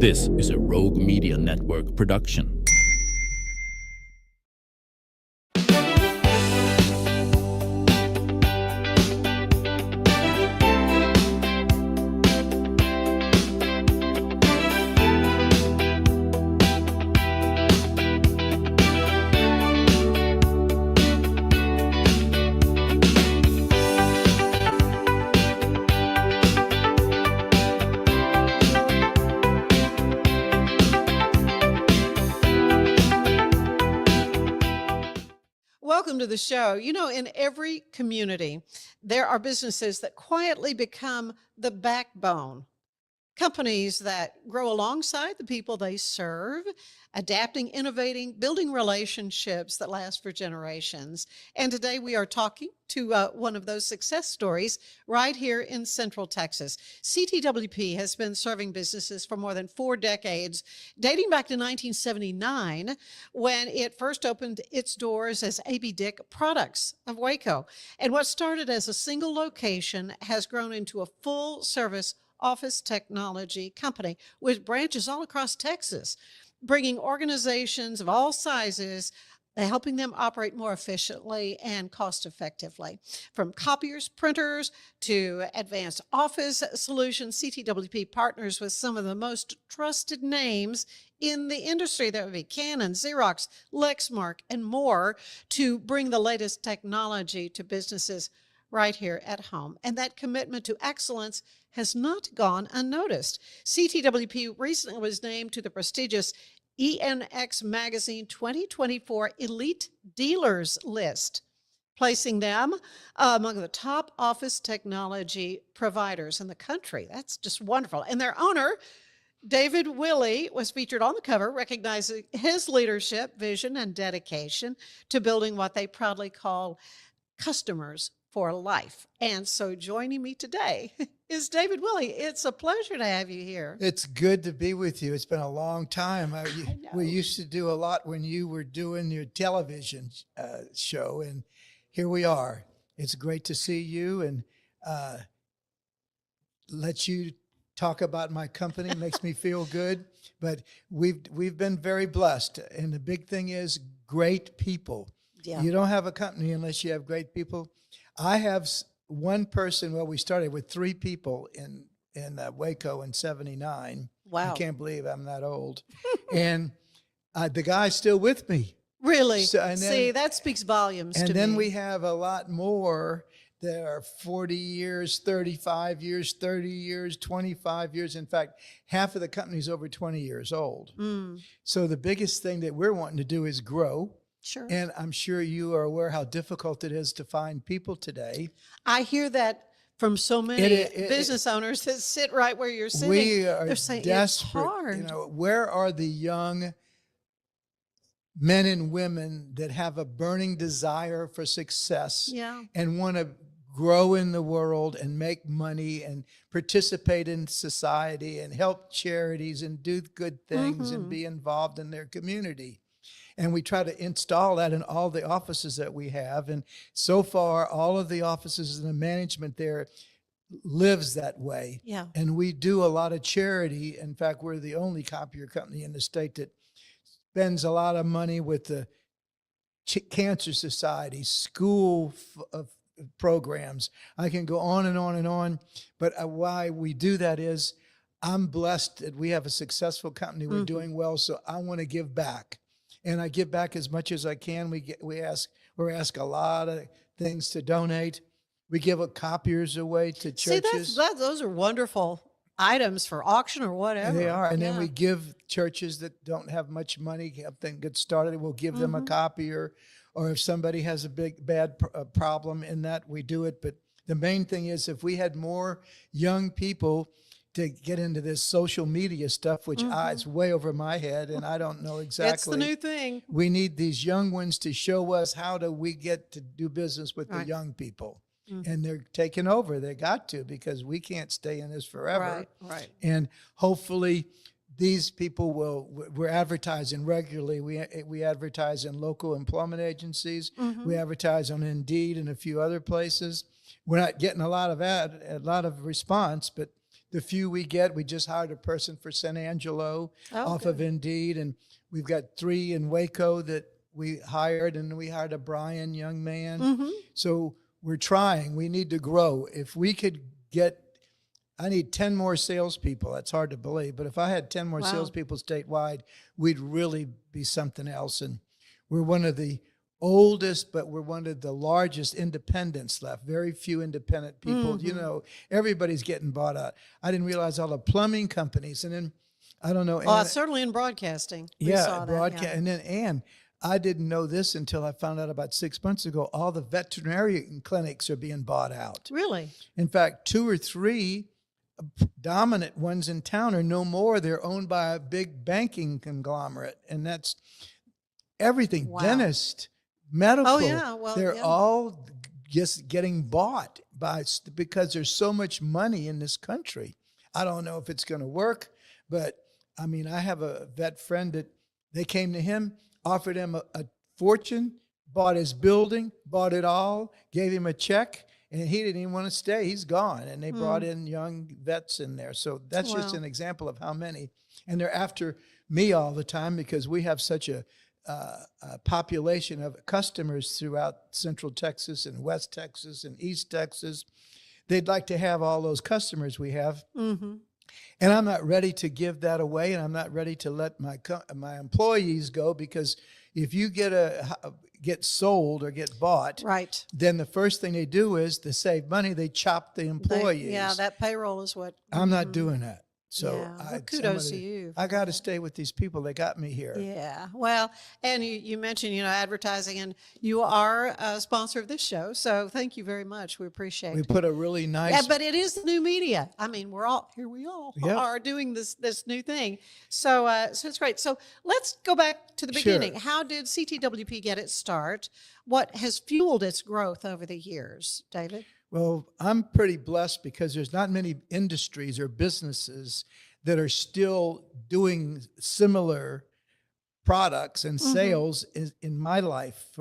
This is a Rogue Media Network production. Welcome to the show. You know, in every community, there are businesses that quietly become the backbone. Companies that grow alongside the people they serve, adapting, innovating, building relationships that last for generations. And today we are talking to one of those success stories right here in Central Texas. CTWP has been serving businesses for more than 4 decades, dating back to 1979 when it first opened its doors as A.B. Dick Products of Waco. And what started as a single location has grown into a full-service office technology company with branches all across Texas, bringing organizations of all sizes, helping them operate more efficiently and cost effectively. From copiers, printers, to advanced office solutions, CTWP partners with some of the most trusted names in the industry. That would be Canon, Xerox, Lexmark, and more, to bring the latest technology to businesses right here at home. And that commitment to excellence has not gone unnoticed. CTWP recently was named to the prestigious ENX Magazine 2024 Elite Dealers list, placing them among the top office technology providers in the country. That's just wonderful. And their owner, David Willie, was featured on the cover, recognizing his leadership, vision, and dedication to building what they proudly call customers for life. And so joining me today is David Willie. It's a pleasure to have you here. It's good to be with you. It's been a long time. We used to do a lot when you were doing your television show, and here we are. It's great to see you and let you talk about my company. Makes me feel good. But we've been very blessed, and the big thing is great people. Yeah. You don't have a company unless you have great people. I have one person. Well, we started with 3 people in Waco in '79. Wow. I can't believe I'm that old. And the guy's still with me. Really? See, that speaks volumes to me. And then we have a lot more that are 40 years, 35 years, 30 years, 25 years. In fact, half of the company's over 20 years old. So the biggest thing that we're wanting to do is grow. Sure. And I'm sure you are aware how difficult it is to find people today. I hear that from so many business owners that sit right where you're sitting. We are They're saying desperate. It's hard. You know, where are the young men and women that have a burning desire for success and want to grow in the world and make money and participate in society and help charities and do good things and be involved in their community? And we try to install that in all the offices that we have. And so far, all of the offices and the management there lives that way. Yeah. And we do a lot of charity. In fact, we're the only copier company in the state that spends a lot of money with the Cancer Society, school programs. I can go on and on and on. But why we do that is I'm blessed that we have a successful company. We're doing well. So I want to give back. And I give back as much as I can. We're asked a lot of things to donate. We give copiers away to churches. See, those are wonderful items for auction or whatever. They are. And then we give churches that don't have much money, help them get started. We'll give them a copier. Or if somebody has a bad problem in that, we do it. But the main thing is, if we had more young people to get into this social media stuff, which it's way over my head, and I don't know exactly. It's the new thing. We need these young ones to show us how do we get to do business with the young people. And they're taking over. They got to, because we can't stay in this forever. Right. And hopefully these people we're advertising regularly. We advertise in local employment agencies. We advertise on Indeed and a few other places. We're not getting a lot of response, but the few we get. We just hired a person for San Angelo off of Indeed, and we've got 3 in Waco that we hired, and we hired a Brian young man. So we're trying. We need to grow. If we could I need 10 more salespeople. That's hard to believe, but if I had 10 more salespeople statewide, we'd really be something else. And we're one of the oldest, but we're one of the largest independents left. Very few independent people. You know, everybody's getting bought out. I didn't realize all the plumbing companies, and then I don't know. Certainly in broadcasting. We saw that, and then I didn't know this until I found out about 6 months ago. All the veterinarian clinics are being bought out. Really? In fact, 2 or 3 dominant ones in town are no more. They're owned by a big banking conglomerate, and that's everything. Wow. Dentist, medical. They're all just getting bought because there's so much money in this country. I don't know if it's going to work, but I mean, I have a vet friend that they came to him, offered him a fortune, bought his building, bought it all, gave him a check, and he didn't even want to stay. He's gone. And they brought in young vets in there. So that's just an example of how many. And they're after me all the time because we have such a population of customers throughout Central Texas and West Texas and East Texas. They'd like to have all those customers we have. And I'm not ready to give that away, and I'm not ready to let my employees go, because if you get sold or get bought, right, then the first thing they do is to save money, they chop the employees. That payroll is what. I'm not doing that. So kudos to you. I got to stay with these people. They got me here. Yeah. Well, and you mentioned, advertising, and you are a sponsor of this show. So thank you very much. We appreciate it. We put a really nice. Yeah, but it is the new media. I mean, we all are doing this new thing. So it's great. So let's go back to the beginning. Sure. How did CTWP get its start? What has fueled its growth over the years, David? Well, I'm pretty blessed because there's not many industries or businesses that are still doing similar products and sales in my life.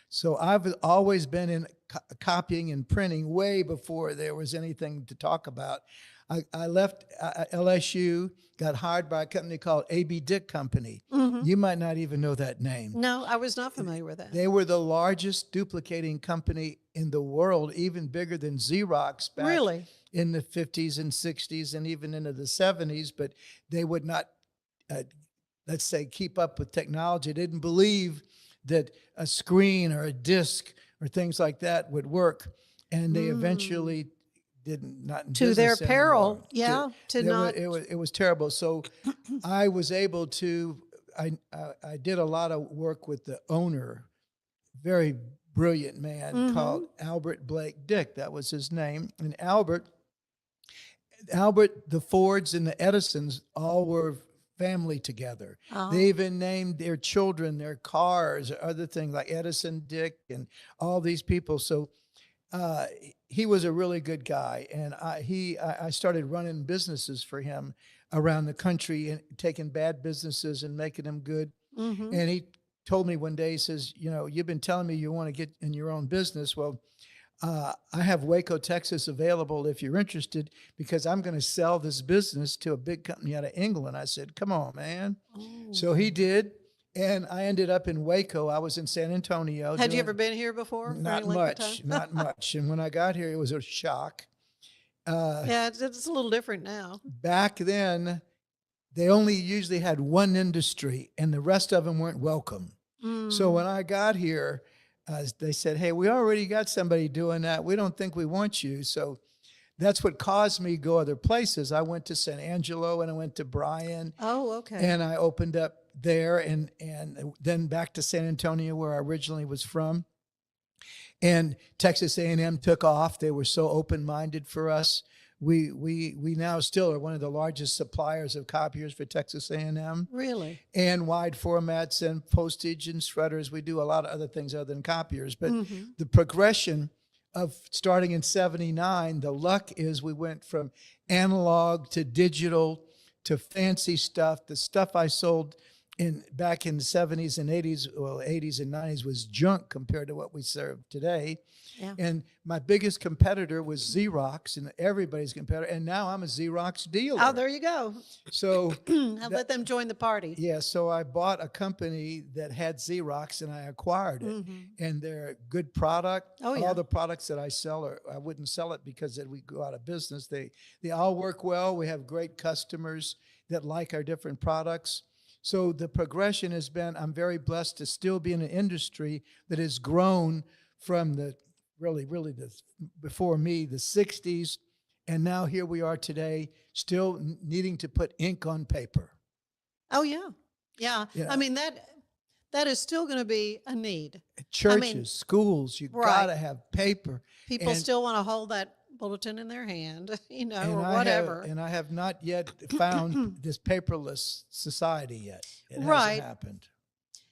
So I've always been in copying and printing way before there was anything to talk about. I left LSU, got hired by a company called A.B. Dick Company. You might not even know that name. No, I was not familiar with that. They were the largest duplicating company in the world, even bigger than Xerox back in the 50s and 60s and even into the 70s. But they would not, let's say, keep up with technology. They didn't believe that a screen or a disc or things like that would work. And they eventually not to their peril. Anymore. It was terrible. So I was able to, I did a lot of work with the owner, very brilliant man called Albert Blake Dick. That was his name. And Albert, the Fords and the Edisons all were family together. They even named their children, their cars, or other things like Edison, Dick, and all these people. So he was a really good guy, and I started running businesses for him around the country and taking bad businesses and making them good. And he told me one day, he says, you've been telling me you want to get in your own business. Well, I have Waco, Texas available if you're interested, because I'm going to sell this business to a big company out of England. I said, come on, man. So he did. And I ended up in Waco. I was in San Antonio. Had you ever been here before? Not much, not much. And when I got here, it was a shock. It's a little different now. Back then, they only usually had one industry, and the rest of them weren't welcome. So when I got here, they said, hey, we already got somebody doing that. We don't think we want you. So that's what caused me to go other places. I went to San Angelo, and I went to Bryan. Oh, okay. And I opened up there, and then back to San Antonio, where I originally was from. And Texas A&M took off. They were so open-minded for us. We now still are one of the largest suppliers of copiers for Texas A&M. Really? And wide formats and postage and shredders. We do a lot of other things other than copiers. But the progression of starting in 79, the luck is we went from analog to digital to fancy stuff. The stuff I sold back in the 70s and 80s, well, 80s and 90s was junk compared to what we serve today. Yeah. And my biggest competitor was Xerox, and everybody's competitor. And now I'm a Xerox dealer. Oh, there you go. So I'll let them join the party. Yeah. So I bought a company that had Xerox, and I acquired it. Mm-hmm. And they're a good product. Oh, yeah. All the products that I sell I wouldn't sell it because we go out of business. They all work well. We have great customers that like our different products. So the progression has been, I'm very blessed to still be in an industry that has grown from the before me, the 60s. And now here we are today, still needing to put ink on paper. Oh, yeah. Yeah. I mean, that is still going to be a need. Churches, schools, you got to have paper. People still want to hold that bulletin in their hand, or whatever. And I have not yet found this paperless society yet. It hasn't happened.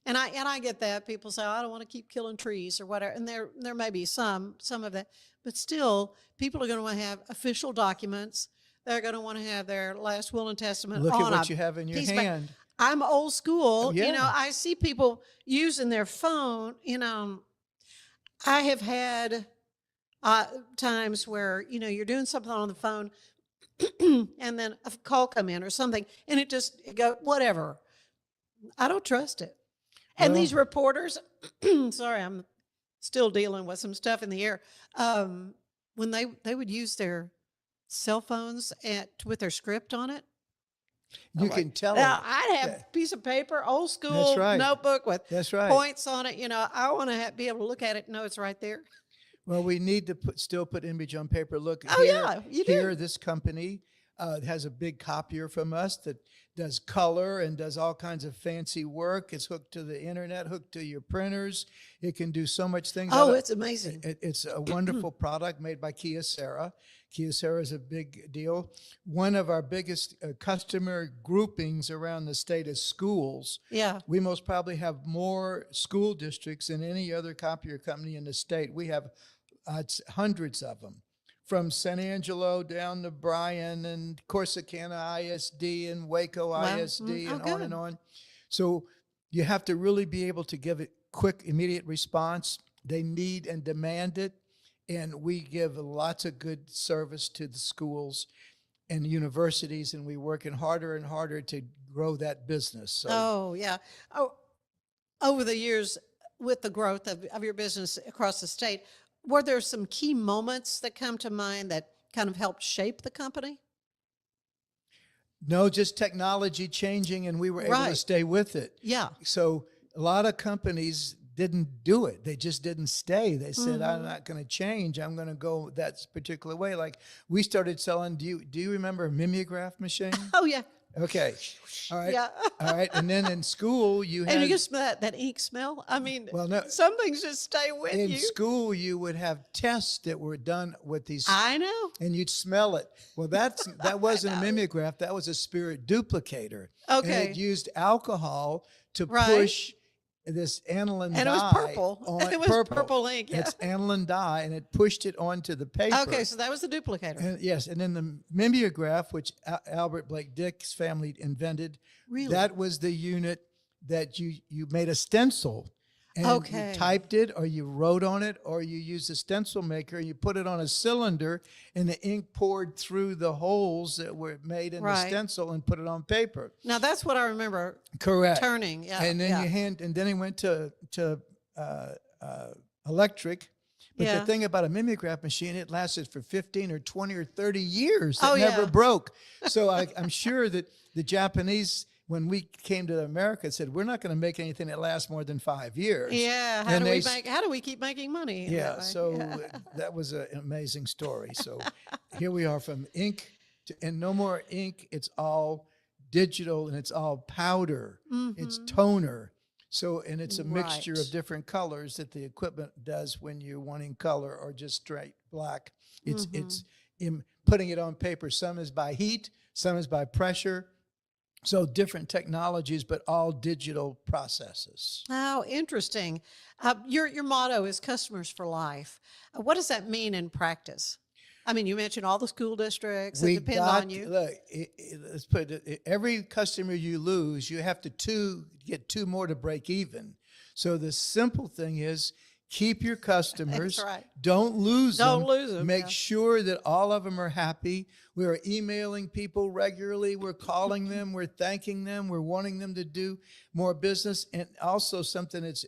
And I get that. People say, I don't want to keep killing trees or whatever. And there may be some of that. But still, people are going to want to have official documents. They're going to want to have their last will and testament Look on at what you have in your hand. I'm old school. Yeah. I see people using their phone. I have had times where, you're doing something on the phone and then a call come in or something, and it go, whatever. I don't trust it. And these reporters, sorry, I'm still dealing with some stuff in the air. When they would use their cell phones with their script on it. You can tell. Now, I'd have a piece of paper, old school notebook with points on it. I want to be able to look at it and know it's right there. Well, we need to still put image on paper. Look, you this company has a big copier from us that does color and does all kinds of fancy work. It's hooked to the internet, hooked to your printers. It can do so much things. Oh, it's amazing. It's a wonderful product made by Kyocera. Kyocera is a big deal. One of our biggest customer groupings around the state is schools. Yeah. We most probably have more school districts than any other copier company in the state. We have hundreds of them, from San Angelo down to Bryan and Corsicana ISD and Waco ISD and on and on. So you have to really be able to give it quick, immediate response. They need and demand it. And we give lots of good service to the schools and universities, and we're working harder and harder to grow that business. So. Oh, yeah. Over the years, with the growth of your business across the state, were there some key moments that come to mind that kind of helped shape the company? No, just technology changing, and we were able to stay with it. Yeah. So a lot of companies didn't do it. They just didn't stay. They said, I'm not going to change. I'm going to go that particular way. Like we started selling, do you remember a mimeograph machine? Oh, yeah. Okay. All right. Yeah. All right. And then in school, you had... And you can smell that ink smell? I mean, some things just stay with you. In school, you would have tests that were done with these... I know. And you'd smell it. Well, that wasn't a mimeograph. That was a spirit duplicator. Okay. And it used alcohol to push this aniline dye. And it was purple. It was purple ink. Yeah. It's aniline dye, and it pushed it onto the paper. Okay, so that was the duplicator. And, yes, and then the mimeograph, which Albert Blake Dick's family invented, that was the unit that you made a stencil. And you typed it, or you wrote on it, or you used a stencil maker, and you put it on a cylinder, and the ink poured through the holes that were made in the stencil and put it on paper. Now that's what I remember. Correct. Turning, yeah. And then and then it went to electric. But the thing about a mimeograph machine, it lasted for 15 or 20 or 30 years. It never broke. So I'm sure that the Japanese, when we came to America, said, we're not going to make anything that lasts more than 5 years. Yeah. How do we keep making money? Yeah. So that was an amazing story. So here we are from ink and no more ink. It's all digital and it's all powder. It's toner. So, and it's a mixture of different colors that the equipment does when you're wanting color or just straight black. It's putting it on paper. Some is by heat, some is by pressure. So different technologies, but all digital processes. Oh, interesting. Your motto is customers for life. What does that mean in practice? I mean, you mentioned all the school districts that We depend got on you. look. Let's put it. Every customer you lose, you have to get two more to break even. So the simple thing is keep your customers. That's right. Don't lose them. Don't lose them. Make sure that all of them are happy. We are emailing people regularly. We're calling them. We're thanking them. We're wanting them to do more business. And also something it's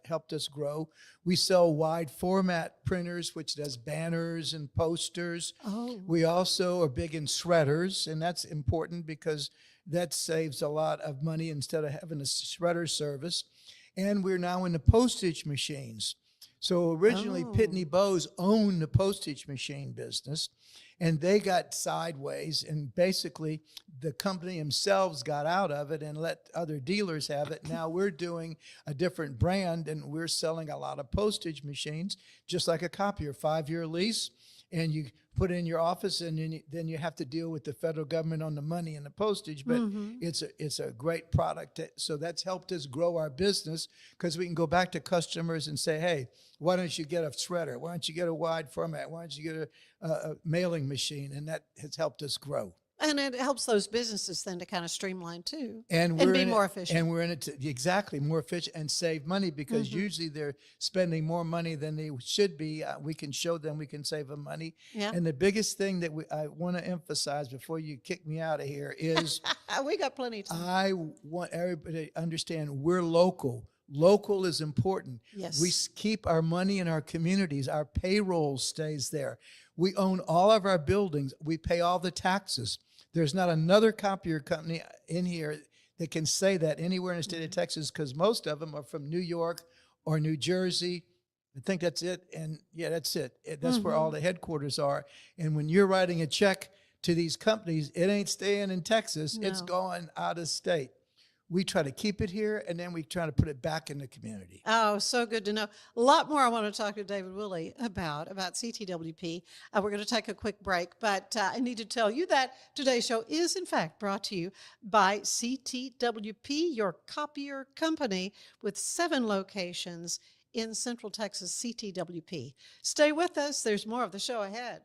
helped us grow. We sell wide format printers, which does banners and posters. Oh. We also are big in shredders, and that's important because that saves a lot of money instead of having a shredder service. And we're now in the postage machines. So originally Pitney Bowes owned the postage machine business, and they got sideways, and basically the company themselves got out of it and let other dealers have it. Now we're doing a different brand, and we're selling a lot of postage machines, just like a copier, 5-year lease, and you put it in your office, and then you have to deal with the federal government on the money and the postage. But it's a great product. So that's helped us grow our business because we can go back to customers and say, hey, why don't you get a shredder? Why don't you get a wide format? Why don't you get a mailing machine? And that has helped us grow. And it helps those businesses then to kind of streamline too, and be more efficient. And we're in it to exactly more efficient and save money because usually they're spending more money than they should be. We can show them we can save them money. Yeah. And the biggest thing that I want to emphasize before you kick me out of here is we got plenty of time. I want everybody to understand we're local. Local is important. Yes. We keep our money in our communities. Our payroll stays there. We own all of our buildings. We pay all the taxes. There's not another copier company in here that can say that anywhere in the state of Texas because most of them are from New York or New Jersey. I think that's it. And yeah, that's it. That's where all the headquarters are. And when you're writing a check to these companies, it ain't staying in Texas. No. It's going out of state. We try to keep it here, and then we try to put it back in the community. Oh, so good to know. A lot more I want to talk to David Willie about CTWP. We're going to take a quick break, but I need to tell you that today's show is, in fact, brought to you by CTWP, your copier company with 7 locations in Central Texas, CTWP. Stay with us. There's more of the show ahead.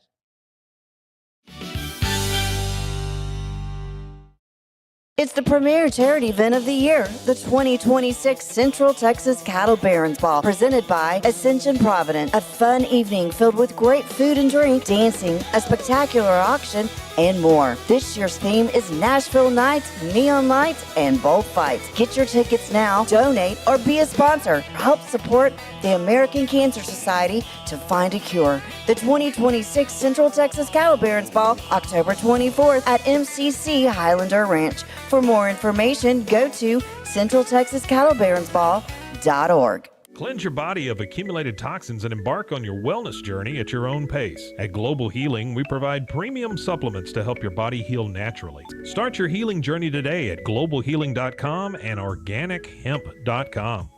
It's the premier charity event of the year, the 2026 Central Texas Cattle Barons Ball, presented by Ascension Provident. A fun evening filled with great food and drink, dancing, a spectacular auction, and more. This year's theme is Nashville Nights, Neon Lights, and Bullfights. Get your tickets now, donate, or be a sponsor. Help support the American Cancer Society to find a cure. The 2026 Central Texas Cattle Barons Ball, October 24th at MCC Highlander Ranch. For more information, go to centraltexascattlebaronsball.org. Cleanse your body of accumulated toxins and embark on your wellness journey at your own pace. At Global Healing, we provide premium supplements to help your body heal naturally. Start your healing journey today at globalhealing.com and organichemp.com.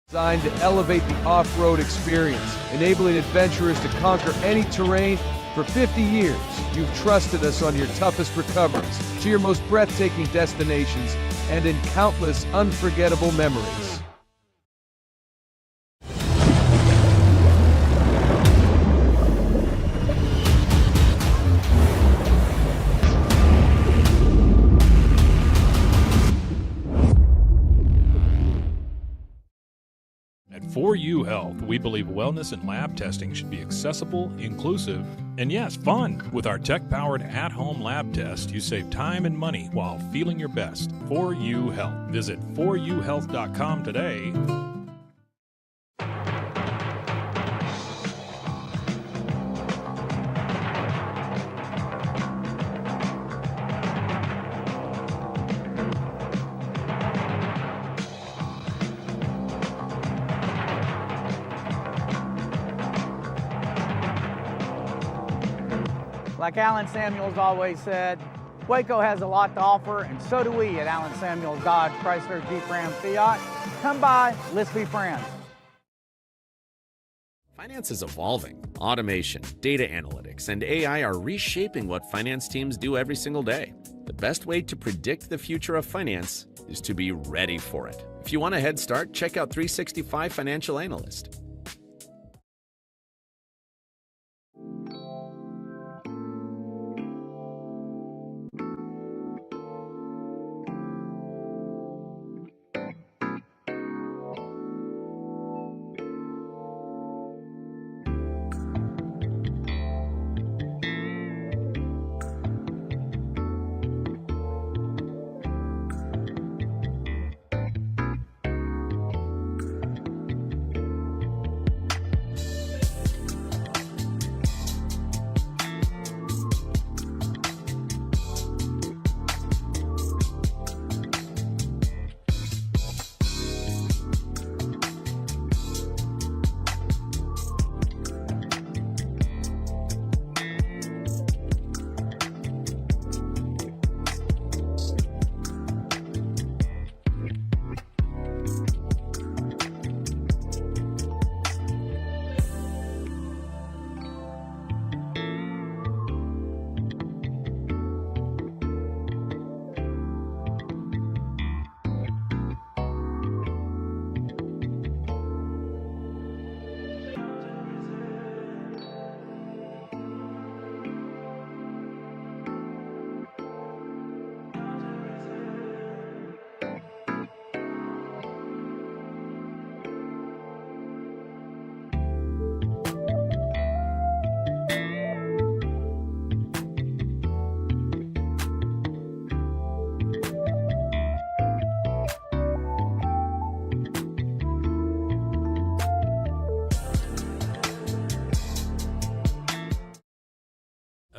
Designed to elevate the off-road experience, enabling adventurers to conquer any terrain. For 50 years, you've trusted us on your toughest recoveries, to your most breathtaking destinations, and in countless unforgettable memories. At 4U Health, we believe wellness and lab testing should be accessible, inclusive, and yes, fun. With our tech-powered at-home lab test, you save time and money while feeling your best. 4U Health. Visit 4uhealth.com today. Like Alan Samuels always said, Waco has a lot to offer, and so do we at Alan Samuels Dodge Chrysler Jeep Ram Fiat. Come by, let's be friends. Finance is evolving. Automation, data analytics, and AI are reshaping what finance teams do every single day. The best way to predict the future of finance is to be ready for it. If you want a head start, check out 365 Financial Analyst.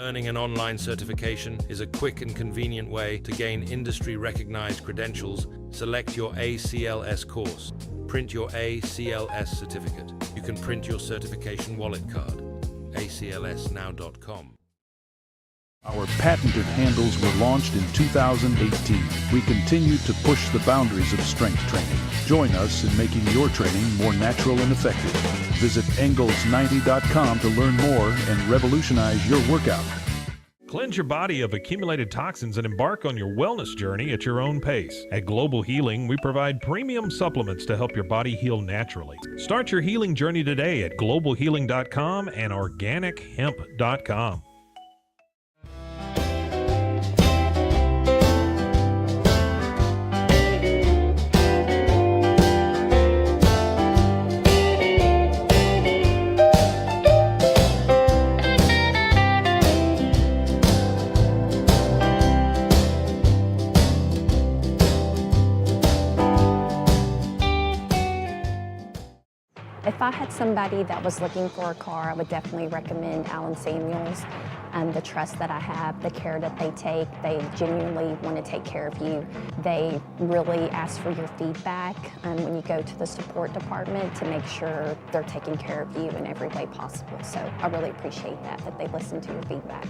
Earning an online certification is a quick and convenient way to gain industry-recognized credentials. Select your ACLS course. Print your ACLS certificate. You can print your certification wallet card. aclsnow.com. Our patented handles were launched in 2018. We continue to push the boundaries of strength training. Join us in making your training more natural and effective. Visit Engels90.com to learn more and revolutionize your workout. Cleanse your body of accumulated toxins and embark on your wellness journey at your own pace. At Global Healing, we provide premium supplements to help your body heal naturally. Start your healing journey today at globalhealing.com and organichemp.com. If I had somebody that was looking for a car, I would definitely recommend Allen Samuels. The trust that I have, the care that they take, they genuinely want to take care of you. They really ask for your feedback when you go to the support department to make sure they're taking care of you in every way possible. So I really appreciate that they listen to your feedback.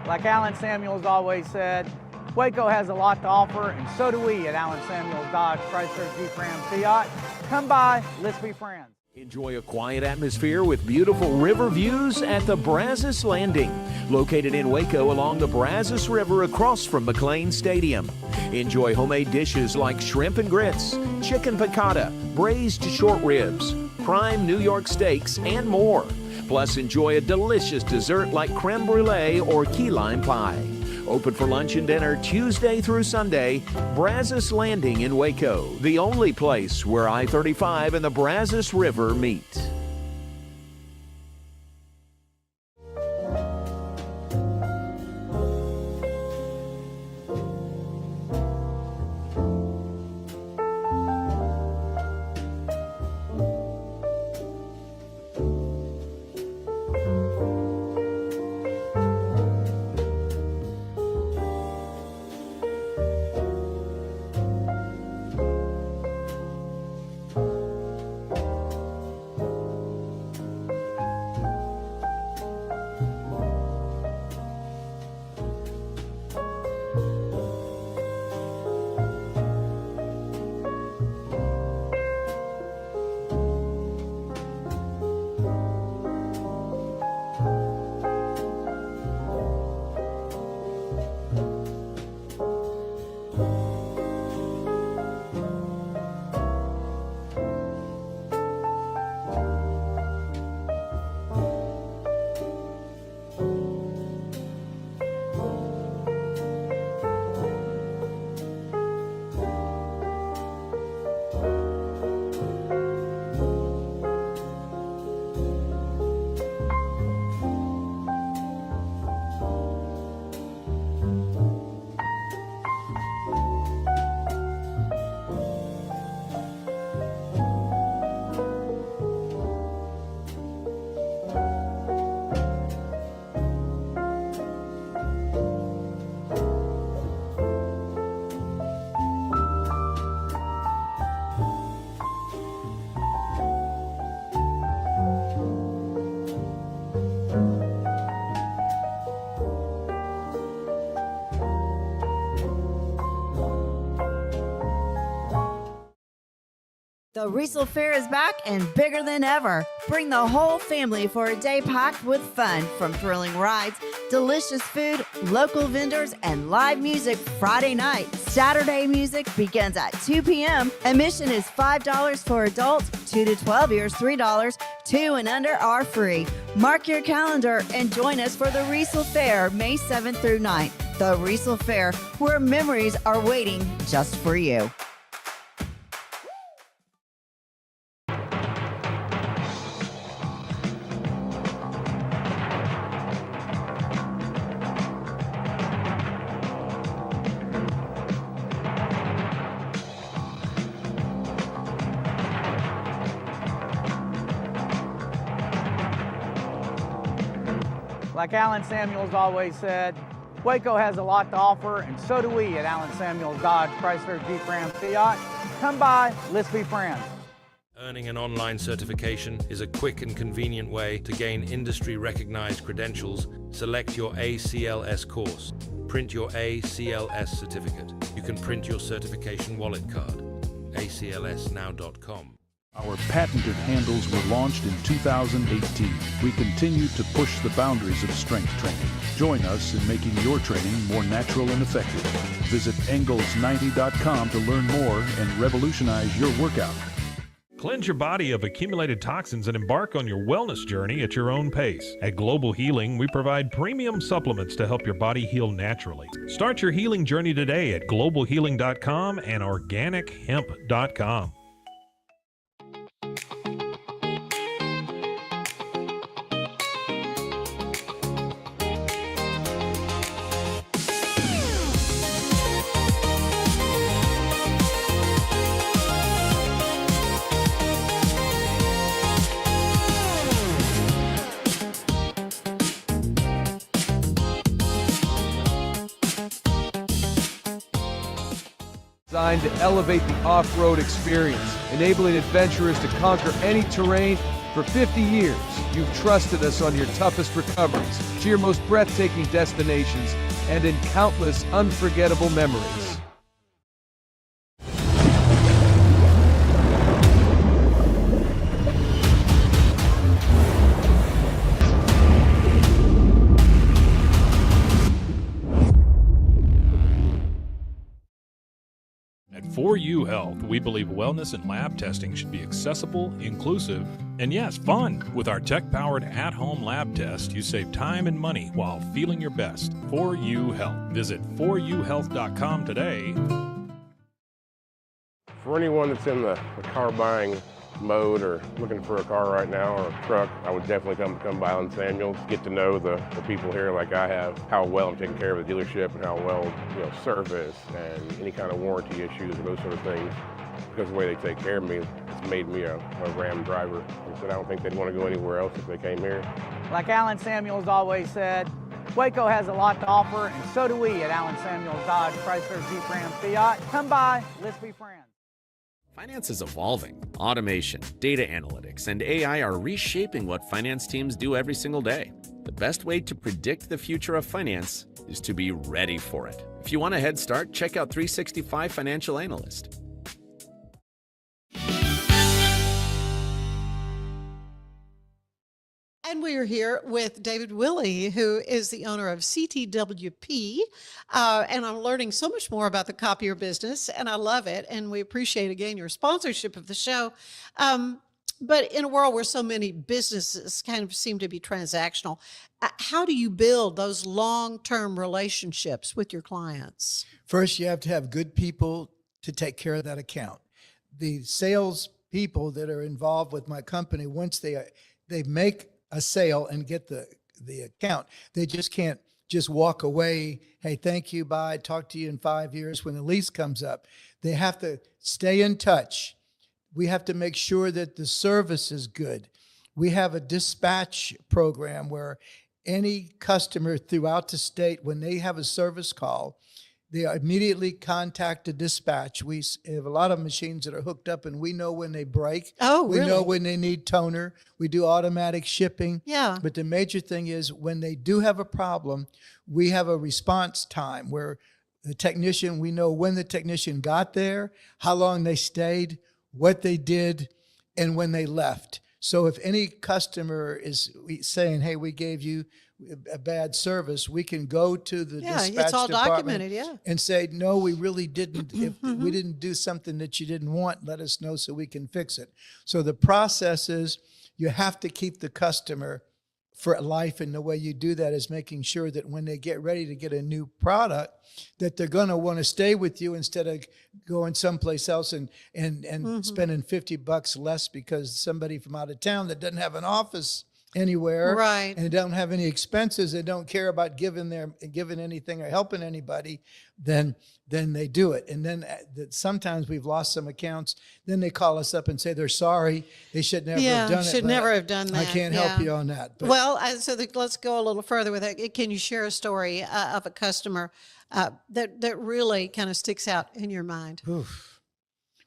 Like Allen Samuels always said, Waco has a lot to offer, and so do we at Allen Samuels Dodge, Chrysler, Jeep, Ram, Fiat. Come by, let's be friends. Enjoy a quiet atmosphere with beautiful river views at the Brazos Landing, located in Waco along the Brazos River across from McLean Stadium. Enjoy homemade dishes like shrimp and grits, chicken piccata, braised short ribs, prime New York steaks, and more. Plus, enjoy a delicious dessert like creme brulee or key lime pie. Open for lunch and dinner Tuesday through Sunday. Brazos Landing in Waco, the only place where I-35 and the Brazos River meet. The Riesel Fair is back and bigger than ever. Bring the whole family for a day packed with fun, from thrilling rides, delicious food, local vendors, and live music Friday night. Saturday music begins at 2 p.m. Admission is $5 for adults, 2 to 12 years $3, 2 and under are free. Mark your calendar and join us for the Riesel Fair, May 7th through 9th. The Riesel Fair, where memories are waiting just for you. Like Alan Samuels always said, Waco has a lot to offer, and so do we at Alan Samuels Dodge, Chrysler, Jeep, Ram, Fiat. Come by, let's be friends. Earning an online certification is a quick and convenient way to gain industry-recognized credentials. Select your ACLS course. Print your ACLS certificate. You can print your certification wallet card. aclsnow.com. Our patented handles were launched in 2018. We continue to push the boundaries of strength training. Join us in making your training more natural and effective. Visit Engels90.com to learn more and revolutionize your workout. Cleanse your body of accumulated toxins and embark on your wellness journey at your own pace. At Global Healing, we provide premium supplements to help your body heal naturally. Start your healing journey today at globalhealing.com and organichemp.com. Designed to elevate the off-road experience, enabling adventurers to conquer any terrain. For 50 years, you've trusted us on your toughest recoveries, to your most breathtaking destinations, and in countless unforgettable memories. At 4U Health, we believe wellness and lab testing should be accessible, inclusive, and yes, fun. With our tech-powered at-home lab test, you save time and money while feeling your best. 4U Health. Visit 4uhealth.com today. For anyone that's in the car buying mode or looking for a car right now or a truck, I would definitely come by Alan Samuels, get to know the people here like I have, how well I'm taking care of the dealership and how well, service and any kind of warranty issues or those sort of things. Because of the way they take care of me, it's made me a Ram driver. And so I don't think they'd want to go anywhere else if they came here. Like Alan Samuels always said, Waco has a lot to offer, and so do we at Alan Samuels Dodge, Chrysler, Jeep, Ram, Fiat. Come by, let's be friends. Finance is evolving. Automation, data analytics, and AI are reshaping what finance teams do every single day. The best way to predict the future of finance is to be ready for it. If you want a head start, check out 365 Financial Analyst. And we are here with David Willie, who is the owner of CTWP. And I'm learning so much more about the copier business, and I love it. And we appreciate, again, your sponsorship of the show. But in a world where so many businesses kind of seem to be transactional, how do you build those long-term relationships with your clients? First, you have to have good people to take care of that account. The sales people that are involved with my company, once they make a sale and get the account, they just can't just walk away. Hey, thank you, bye, talk to you in 5 years when the lease comes up. They have to stay in touch. We have to make sure that the service is good. We have a dispatch program where any customer throughout the state, when they have a service call, they immediately contact a dispatch. We have a lot of machines that are hooked up, and we know when they break. Oh, we really? know when they need toner. We do automatic shipping. Yeah. But the major thing is when they do have a problem, we have a response time where the technician, we know when the technician got there, how long they stayed, what they did, and when they left. So if any customer is saying, hey, we gave you a bad service, we can go to the dispatch it's all department documented, and say, no, we really didn't. If we didn't do something that you didn't want, let us know so we can fix it. So the process is you have to keep the customer for life, and the way you do that is making sure that when they get ready to get a new product, that they're going to want to stay with you instead of going someplace else and spending $50 less because somebody from out of town that doesn't have an office anywhere, right, and don't have any expenses and don't care about giving anything or helping anybody, then they do it. And then sometimes we've lost some accounts. Then they call us up and say they're sorry. They should never have done it. Should never have done that. I can't help you on that. But. Well, let's go a little further with it. Can you share a story of a customer that really kind of sticks out in your mind? Oof.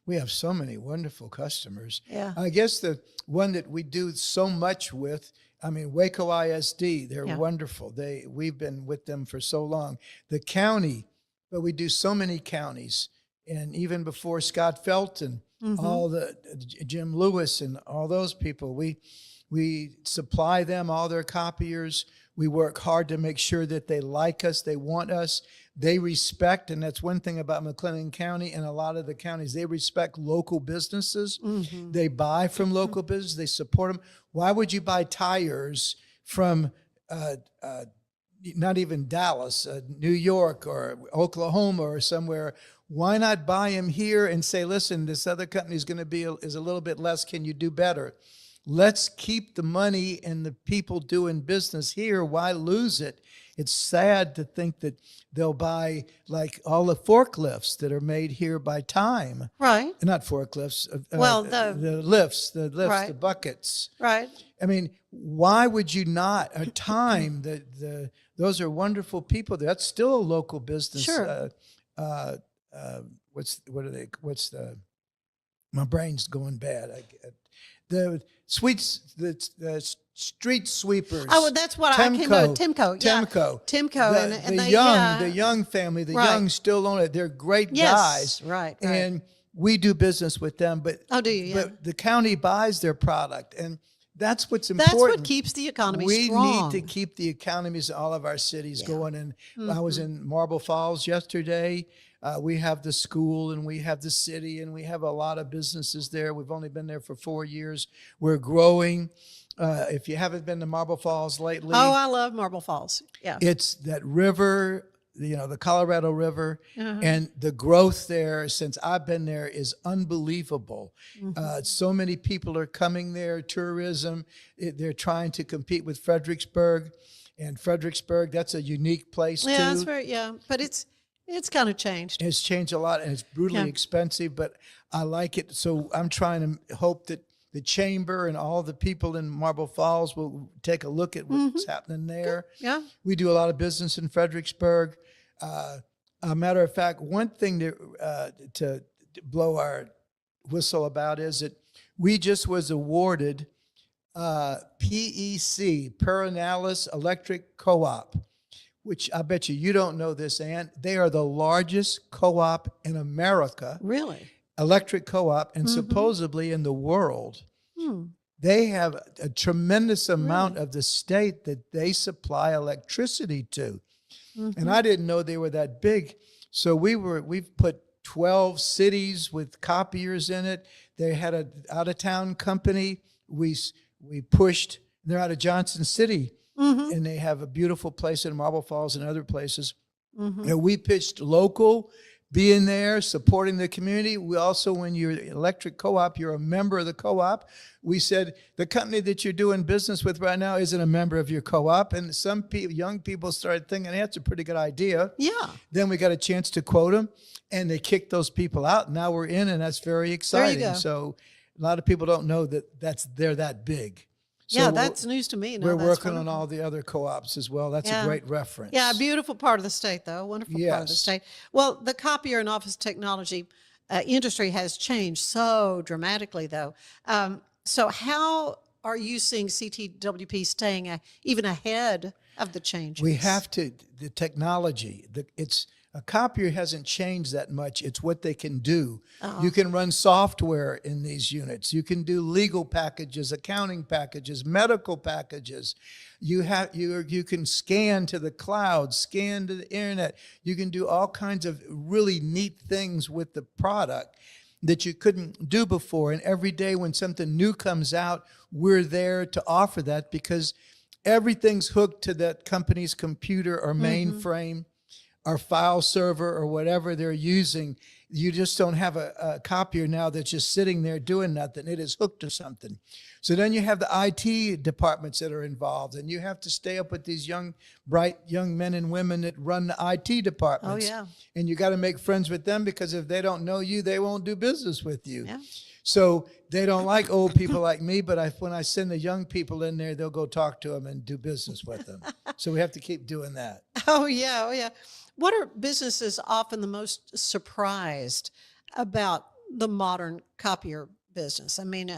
We have so many wonderful customers. Yeah. I guess the one that we do so much with, Waco ISD, they're wonderful. We've been with them for so long. The county, but we do so many counties. And even before Scott Felton, all the Jim Lewis and all those people, we supply them all their copiers. We work hard to make sure that they like us, they want us, they respect, and that's one thing about McLennan County and a lot of the counties, they respect local businesses. They buy from local businesses, they support them. Why would you buy tires from not even Dallas, New York or Oklahoma or somewhere? Why not buy them here and say, listen, this other company is going to is a little bit less, can you do better? Let's keep the money and the people doing business here. Why lose it? It's sad to think that they'll buy like all the forklifts that are made here by Time. Right. Not forklifts. The lifts, right. The buckets. Right. Why would you not? Time, those are wonderful people. That's still a local business. Sure. My brain's going bad. The street sweepers. Oh, that's what I came up with. Timco. The Young family, the Young still own it. They're great guys. Right. And we do business with them. But do you? But the county buys their product, and that's what's important. That's what keeps the economy strong. We need to keep the economies in all of our cities going. And I was in Marble Falls yesterday. We have the school and we have the city and we have a lot of businesses there. We've only been there for 4 years. We're growing. If you haven't been to Marble Falls lately. Oh, I love Marble Falls. Yeah. It's that river, the Colorado River, and the growth there since I've been there is unbelievable. So many people are coming there, tourism. They're trying to compete with Fredericksburg. And Fredericksburg, that's a unique place too. Yeah, that's very, but it's kind of changed. It's changed a lot, and it's brutally expensive, but I like it. So I'm trying to hope that the chamber and all the people in Marble Falls will take a look at what's happening there. Yeah. We do a lot of business in Fredericksburg. A matter of fact, one thing to blow our whistle about is that we just was awarded PEC, Perinalis Electric Co-op, which I bet you don't know this, Ann. They are the largest co-op in America. Really? Electric co-op, and supposedly in the world. They have a tremendous amount of the state that they supply electricity to. And I didn't know they were that big. So we've put 12 cities with copiers in it. They had an out-of-town company. We pushed, they're out of Johnson City. And they have a beautiful place in Marble Falls and other places. And we pitched local, being there, supporting the community. We also, when you're electric co-op, you're a member of the co-op. We said, the company that you're doing business with right now isn't a member of your co-op. And some young people started thinking, hey, that's a pretty good idea. Yeah. Then we got a chance to quote them, and they kicked those people out. Now we're in, and that's very exciting. There you go. So a lot of people don't know that they're that big. So that's news to me. No, we're that's working wonderful. on all the other co-ops as well. That's a great reference. Yeah, a beautiful part of the state, though. Wonderful part of the state. Well, the copier and office technology industry has changed so dramatically, though. So how are you seeing CTWP staying even ahead of the changes? We have to. The technology, it's A copier hasn't changed that much. It's what they can do. Uh-huh. You can run software in these units. You can do legal packages, accounting packages, medical packages. You can scan to the cloud, scan to the internet. You can do all kinds of really neat things with the product that you couldn't do before. And every day when something new comes out, we're there to offer that, because everything's hooked to that company's computer or mainframe or file server or whatever they're using. You just don't have a copier now that's just sitting there doing nothing. It is hooked to something. So then you have the IT departments that are involved, and you have to stay up with these bright young men and women that run the IT departments. Oh, yeah. And you got to make friends with them, because if they don't know you, they won't do business with you. Yeah. So they don't like old people like me, but when I send the young people in there, they'll go talk to them and do business with them. So we have to keep doing that. Oh, yeah. Oh, yeah. What are businesses often the most surprised about the modern copier business? I mean,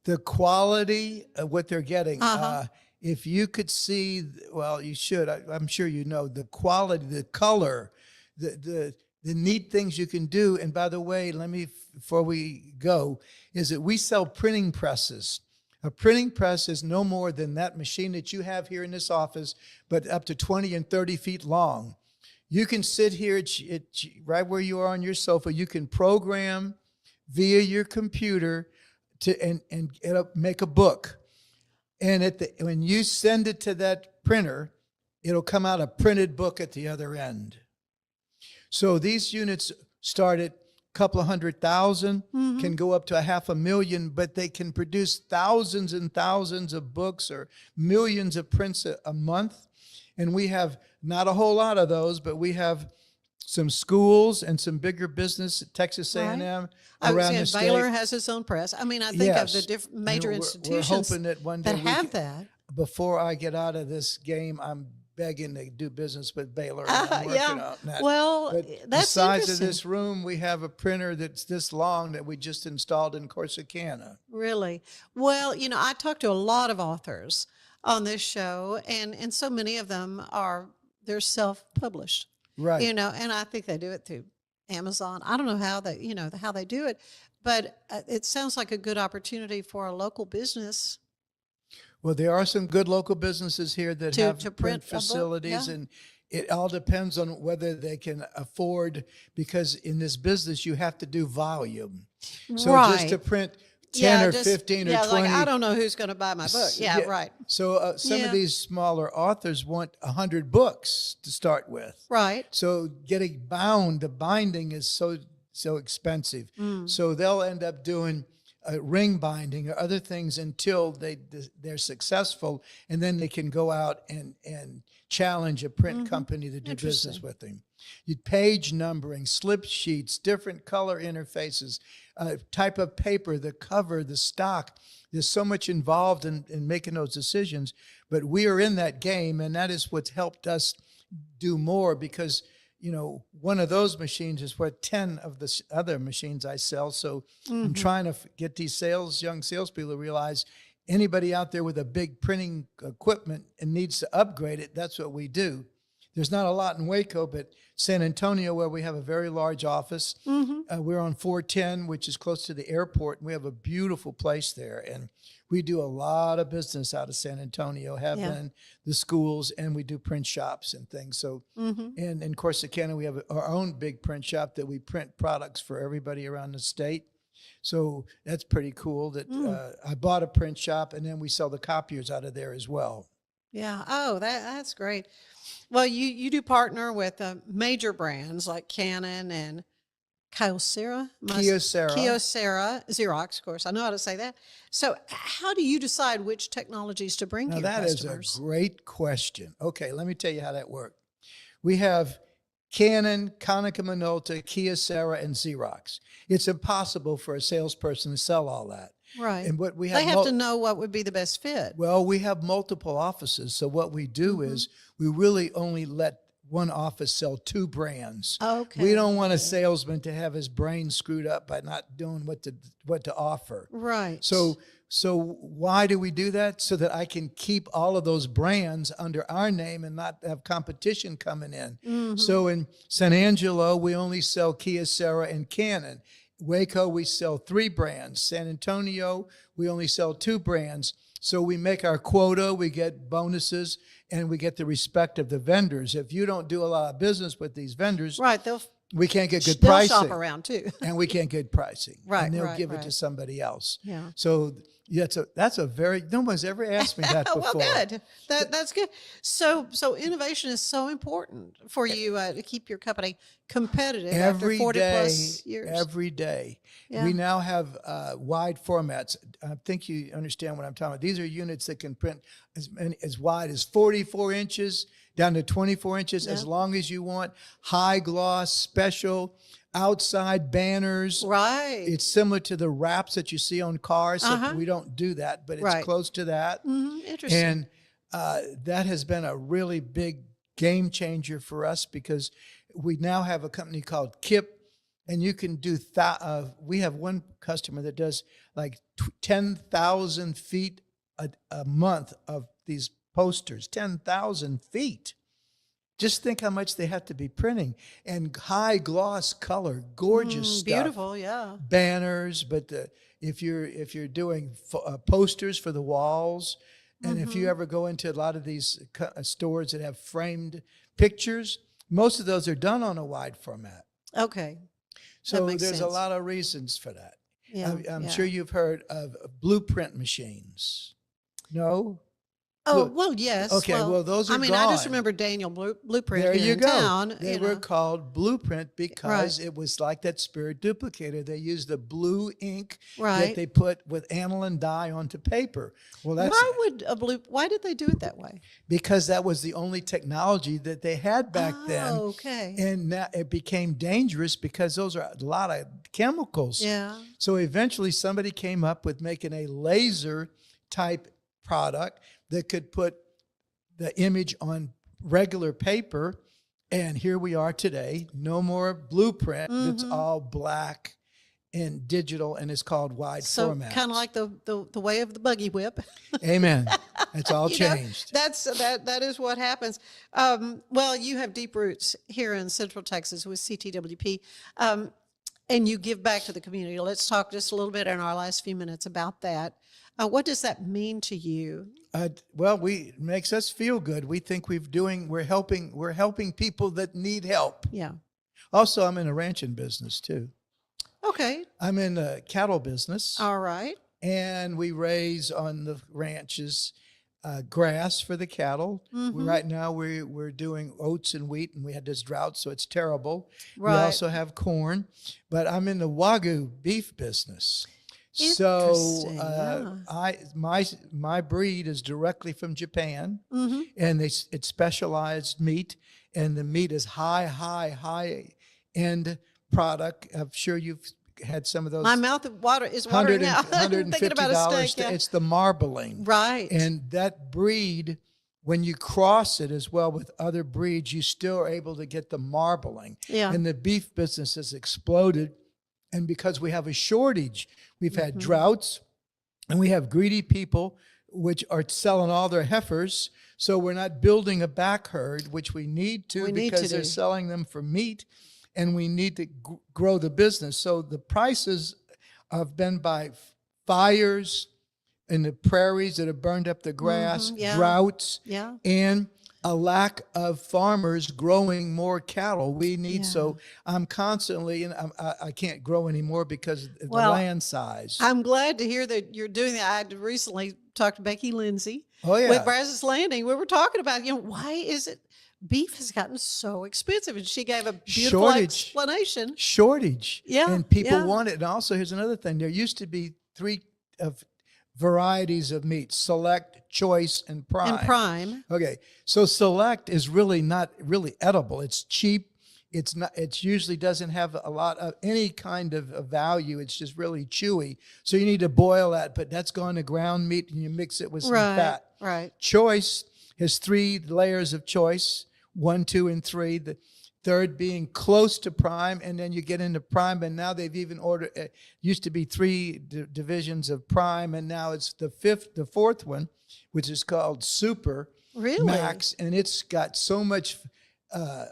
the quality of what they're getting. If you could see, well, you should. I'm sure you know the quality, the color, the neat things you can do. And by the way, before we go, is that we sell printing presses. A printing press is no more than that machine that you have here in this office, but up to 20 and 30 feet long. You can sit here right where you are on your sofa. You can program via your computer and it'll make a book. And when you send it to that printer, it'll come out a printed book at the other end. So these units start at a couple of 100,000, can go up to 500,000, but they can produce thousands and thousands of books or millions of prints a month. And we have not a whole lot of those, but we have some schools and some bigger business at Texas A&M around the state. Baylor has its own press. I mean, I think of the different major institutions we're hoping that one day have that. Before I get out of this game, I'm begging to do business with Baylor. And I'm working on that. Well, but that's the size interesting. of this room, we have a printer that's this long that we just installed in Corsicana. Really? Well, I talk to a lot of authors on this show, and so many of them they're self-published. Right. And I think they do it through Amazon. I don't know how they do it, but it sounds like a good opportunity for a local business. Well, there are some good local businesses here that have print facilities, and it all depends on whether they can afford, because in this business you have to do volume. So just to print 10 or 15 or 20. Like, I don't know who's going to buy my book. Yeah, right. So some of these smaller authors want 100 books to start with. Right. So getting bound, the binding is so expensive. So they'll end up doing ring binding or other things until they're successful, and then they can go out and challenge a print company to do business with them. Page numbering, slip sheets, different color interfaces, type of paper, the cover, the stock. There's so much involved in making those decisions, but we are in that game, and that is what's helped us do more, because one of those machines is worth 10 of the other machines I sell. So I'm trying to get these young salespeople to realize anybody out there with a big printing equipment and needs to upgrade it, that's what we do. There's not a lot in Waco, but San Antonio, where we have a very large office, we're on 410, which is close to the airport, and we have a beautiful place there. And we do a lot of business out of San Antonio, have been the schools, and we do print shops and things. So, and in Corsicana, we have our own big print shop that we print products for everybody around the state. So that's pretty cool that I bought a print shop, and then we sell the copiers out of there as well. Yeah. Oh, that's great. Well, you do partner with major brands like Canon and Kyocera, Xerox, of course. I know how to say that. So how do you decide which technologies to bring to your customers? That is a great question. Okay, let me tell you how that worked. We have Canon, Konica Minolta, Kyocera, and Xerox. It's impossible for a salesperson to sell all that. Right. And what we have, they have to know what would be the best fit. Well, we have multiple offices. So what we do is we really only let one office sell 2 brands. Okay. We don't want a salesman to have his brain screwed up by not doing what to offer. Right. So So why do we do that? So that I can keep all of those brands under our name and not have competition coming in. Mm-hmm. So in San Angelo, we only sell Kia, Serra, and Canon. Waco, we sell 3 brands. San Antonio, we only sell 2 brands. So we make our quota, we get bonuses, and we get the respect of the vendors. If you don't do a lot of business with these vendors, right, we can't get good they'll pricing. shop around too. And we can't get pricing. Right, and they'll right, give right. it to somebody else. Yeah. So that's a very, no one's ever asked me that before. Well, good. That's good. So innovation is so important for you to keep your company competitive Every after 40 day, plus years. every day. Yeah. We now have wide formats. I think you understand what I'm talking about. These are units that can print as wide as 44 inches down to 24 inches, as long as you want. High gloss, special, outside banners. Right. It's similar to the wraps that you see on cars. So we don't do that, but it's close to that. Interesting. And that has been a really big game changer for us, because we now have a company called KIP, and you can do, we have one customer that does like 10,000 feet a month of these posters, 10,000 feet. Just think how much they have to be printing, and high gloss color, gorgeous stuff. Beautiful, yeah. Banners, but if you're doing posters for the walls, and if you ever go into a lot of these stores that have framed pictures, most of those are done on a wide format. Okay. So makes there's a sense. lot of reasons for that. Yeah, I'm sure you've heard of blueprint machines. No? Oh, well, yes. Okay, well, those are I gone. just remember Daniel Blueprint There here you in go. town. They were called Blueprint because Right. it was like that Spirit duplicator. They used the blue ink Right. that they put with aniline dye onto paper. Well, that's Why did they do it that way? because that was the only technology that they had back then. Oh, okay. And now it became dangerous because those are a lot of chemicals. Yeah. So eventually somebody came up with making a laser type product that could put the image on regular paper. And here we are today. No more blueprint. It's all black and digital, and it's called wide format. So kind of like the way of the buggy whip. Amen. It's all You know, changed. that is what happens. Well, you have deep roots here in Central Texas with CTWP, and you give back to the community. Let's talk just a little bit in our last few minutes about that. What does that mean to you? Well, it makes us feel good. We think we're helping people that need help. Yeah. Also, I'm in a ranching business too. Okay. I'm in a cattle business. All right. And we raise on the ranches grass for the cattle. Right now we're doing oats and wheat, and we had this drought, so it's terrible. Right. We also have corn, but I'm in the Wagyu beef business. So my breed is directly from Japan, and it's specialized meat, and the meat is high end product. I'm sure you've had some of those. My mouth is watering now. $150. Thinking about a steak. Yeah. It's the marbling. Right. And that breed, when you cross it as well with other breeds, you still are able to get the marbling. Yeah. And the beef business has exploded. And because we have a shortage, we've had droughts, and we have greedy people which are selling all their heifers. So we're not building a back herd, which we need to because they're selling them for meat, and we need to grow the business. So the prices have been by fires in the prairies that have burned up the grass, droughts, and a lack of farmers growing more cattle. We need, so I'm constantly, and I can't grow anymore because of the land size. I'm glad to hear that you're doing that. I recently talked to Becky Lindsay with Brazos Landing. We were talking about, why is it beef has gotten so expensive? And she gave a beautiful explanation. Shortage. Yeah. And people want it. And also, here's another thing. There used to be 3 varieties of meat: select, choice, and prime. Okay. So select is really not really edible. It's cheap. It's not, it usually doesn't have a lot of any kind of value. It's just really chewy. So you need to boil that, but that's gone to ground meat, and you mix it with some fat. Right. Choice has 3 layers of choice: 1, 2, and 3. third being close to prime, and then you get into prime, and now they've even ordered, used to be three divisions of prime, and now it's the fourth one, which is called Super Max, and it's got so much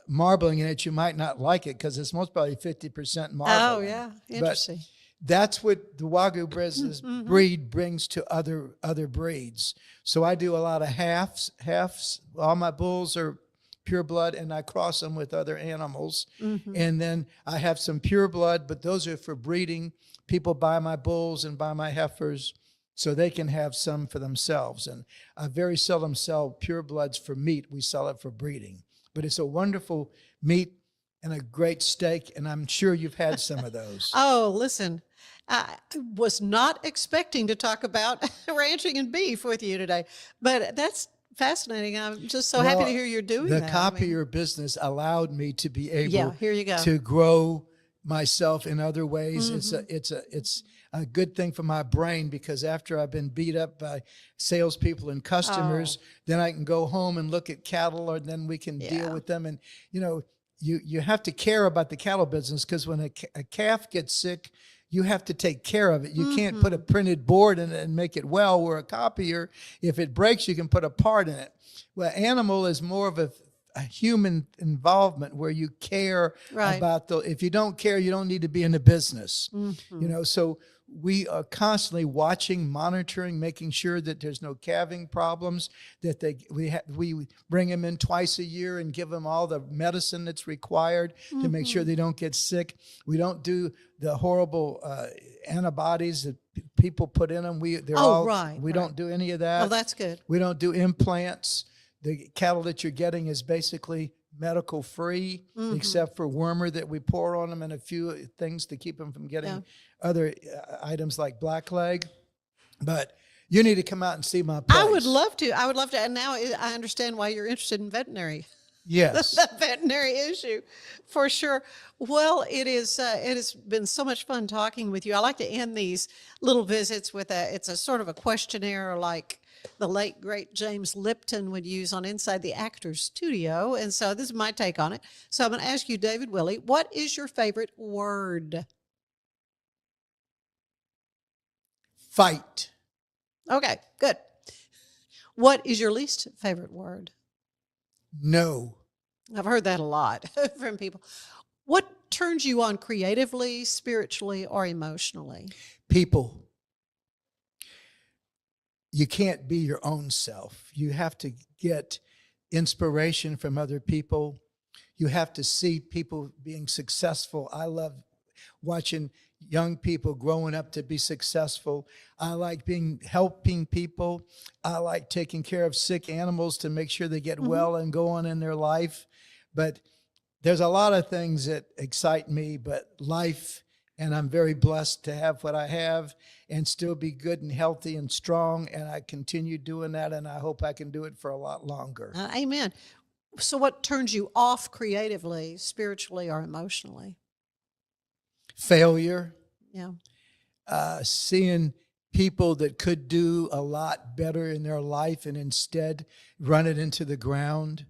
marbling in it, you might not like it because it's most probably 50% marbling. Oh, yeah. Interesting. But that's what the Wagyu Brazos breed brings to other breeds. So I do a lot of halves. All my bulls are pure blood, and I cross them with other animals. And then I have some pure blood, but those are for breeding. People buy my bulls and buy my heifers so they can have some for themselves. And I very seldom sell pure bloods for meat. We sell it for breeding. But it's a wonderful meat and a great steak, and I'm sure you've had some of those. Oh, listen, I was not expecting to talk about ranching and beef with you today, but that's fascinating. I'm just so happy to hear you're doing that. The copier business allowed me to be able here you go. to grow myself in other ways. It's a good thing for my brain, because after I've been beat up by salespeople and customers, then I can go home and look at cattle, or then we can deal with them. And, you have to care about the cattle business, because when a calf gets sick, you have to take care of it. You can't put a printed board in it and make it well, where a copier, if it breaks, you can put a part in it. Well, animal is more of a human involvement, where you care about if you don't care, you don't need to be in the business. So we are constantly watching, monitoring, making sure that there's no calving problems, that we bring them in twice a year and give them all the medicine that's required to make sure they don't get sick. We don't do the horrible antibodies that people put in them. We don't do any of that. Oh, that's good. We don't do implants. The cattle that you're getting is basically medical free, except for wormer that we pour on them and a few things to keep them from getting other items like blackleg. But you need to come out and see my place. I would love to. And now I understand why you're interested in veterinary. Yes. The veterinary issue, for sure. Well, it has been so much fun talking with you. I like to end these little visits with it's a sort of a questionnaire, like the late, great James Lipton would use on Inside the Actors Studio. And so this is my take on it. So I'm going to ask you, David Willie, what is your favorite word? Fight. Okay, good. What is your least favorite word? No. I've heard that a lot from people. What turns you on creatively, spiritually, or emotionally? People. You can't be your own self. You have to get inspiration from other people. You have to see people being successful. I love watching young people growing up to be successful. I like helping people. I like taking care of sick animals to make sure they get well and go on in their life. But there's a lot of things that excite me, but life, and I'm very blessed to have what I have and still be good and healthy and strong. And I continue doing that, and I hope I can do it for a lot longer. Amen. So what turns you off creatively, spiritually, or emotionally? Failure. Yeah. Seeing people that could do a lot better in their life and instead run it into the ground.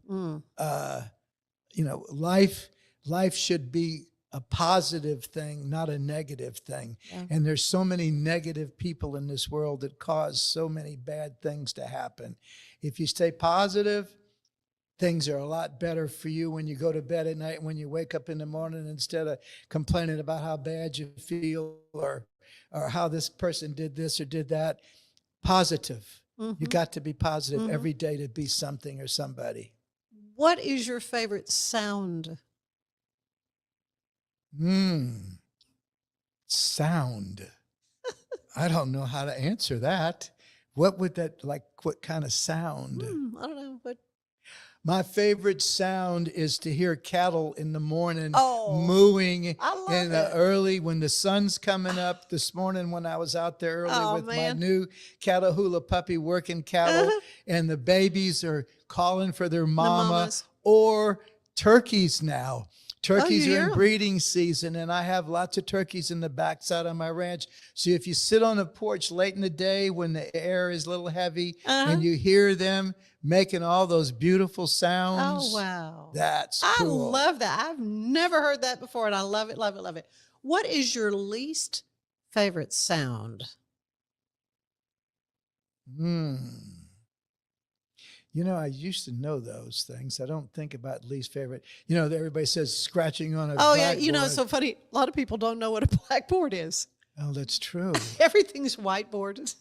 Life should be a positive thing, not a negative thing. Yeah. And there's so many negative people in this world that cause so many bad things to happen. If you stay positive, things are a lot better for you when you go to bed at night, when you wake up in the morning, instead of complaining about how bad you feel or how this person did this or did that. Positive. You got to be positive every day to be something or somebody. What is your favorite sound? Sound. I don't know how to answer that. What would that, what kind of sound? I don't know. But my favorite sound is to hear cattle in the morning mooing early when the sun's coming up. This morning when I was out there early with my new Catahoula puppy working cattle, and the babies are calling for their mama, or turkeys now. Turkeys you are hear in 'em? breeding season, and I have lots of turkeys in the backside of my ranch. So if you sit on the porch late in the day when the air is a little heavy and you hear them making all those beautiful sounds, Oh, wow. that's I cool. love that. I've never heard that before, and I love it, love it, love it. What is your least favorite sound? You know, I used to know those things. I don't think about least favorite. You know, everybody says scratching on a Oh, yeah. blackboard. You know, it's so funny. A lot of people don't know what a blackboard is. Oh, that's true. Everything's whiteboard.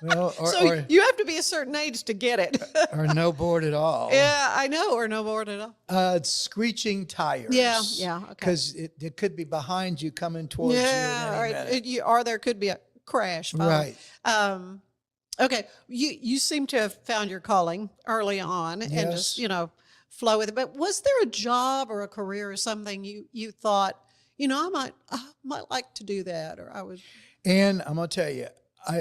Well, So you have to be a certain age to get it. or no board at all. Yeah, I know, or no board at all. Screeching tires. Yeah, okay. Because it could be behind you coming towards you. Or there could be a crash. Right. Okay, you seem to have found your calling early on and just, flow with it. But was there a job or a career or something you thought, I might like to do that, or I would? And I'm going to tell you,